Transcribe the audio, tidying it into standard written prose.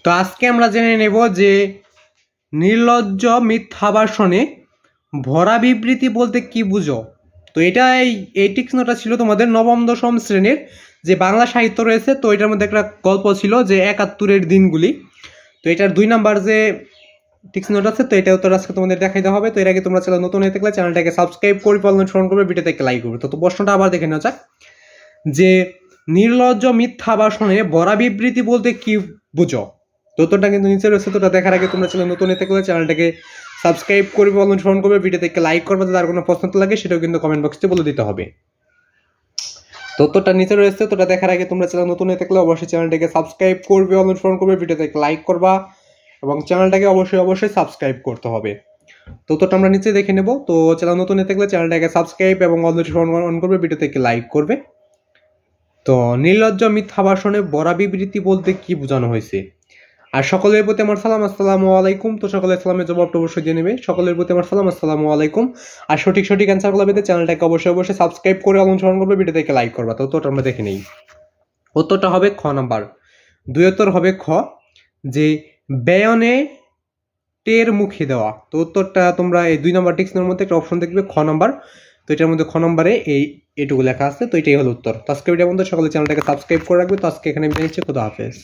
তো আজকে আমরা জেনে নেব যে নির্লজ্জ মিথ্যা ভাষণে ভরা বিবৃতি বলতে কি বুঝো। তো এটা এই টিক্স নোটটা ছিল তোমাদের নবম দশম শ্রেণীর যে বাংলা সাহিত্য রয়েছে। তো এটার মধ্যে একটা গল্প ছিল যে ৭১-এর দিনগুলি। তো এটার ২ নাম্বার যে টিক্স নোট আছে, তো এটা উত্তর আজকে তোমাদের দেখাইতে হবে। তো এর আগে তোমরা চ্যানেল নতুন হয়ে থাকলে চ্যানেলটাকে সাবস্ক্রাইব করে স্মরণ করবে, ভিডিওতে একটা লাইক করবে। তো প্রশ্নটা আবার দেখে নেওয়া যাক যে নির্লজ্জ মিথ্যা ভাষণে ভরা বিবৃতি বলতে কি বুঝো। তো উত্তরটা কিন্তু নিচে রয়েছে। তো দেখার আগে তোমরা চ্যানেল নতুন হয়ে থাকলে চ্যানেলটাকে সাবস্ক্রাইব করবে, স্মরণ করবে, ভিডিওতে একটা লাইক করবে। যদি আর কোনো প্রশ্ন লাগে সেটাও কিন্তু কমেন্ট বক্সে বলে দিতে হবে। তো উত্তরটা নিচে রয়েছে। তোটা দেখার আগে তোমরা চ্যানেল নতুন হয়ে থাকলে অবশ্যই চ্যানেলটাকে সাবস্ক্রাইব করবে, স্মরণ করবে, ভিডিওতে একটা লাইক করবা এবং চ্যানেলটাকে অবশ্যই সাবস্ক্রাইব করতে হবে। তো উত্তরটা আমরা নিচে দেখে নেব। তো চ্যানেল নতুন হয়ে থাকলে চ্যানেলটাকে সাবস্ক্রাইব এবং অন করবে, ভিডিওতে একটা লাইক করবে। তো নির্লজ্জ মিথ্যা ভাষণে ভরা বিবৃতি বলতে কি বোঝানো হয়েছে। আর সকলের প্রতি আমার সালাম, আসসালামু আলাইকুম। তো সকলের সালামের জবাবটা অবশ্যই দিয়ে নেবে। সকলের প্রতি আমার সালাম, আসসালামু আলাইকুম। আর সঠিক অ্যান্সারগুলো পেতে চ্যানেলটাকে অবশ্যই সাবস্ক্রাইব করে অনুসরণ করবে, ভিডিওতে লাইক করবা। তো উত্তরটা আমরা দেখে নেই। উত্তরটা হবে খ নাম্বার। ২ উত্তর হবে খ, যে বেয়নে টের মুখে দেওয়া। তো উত্তরটা তোমরা এই ২ নম্বর টিক্সের মধ্যে একটা অপশন দেখবে খ নাম্বার। তো এটার মধ্যে খ নম্বরে এইটুকু লেখা আছে। তো এটাই হলো উত্তর। তো আজকে ভিডিও বন্ধু সকলে চ্যানেলটাকে সাবস্ক্রাইব করে রাখবে। তো আজকে এখানে বিদায় নিচ্ছি। খোদা হাফেজ।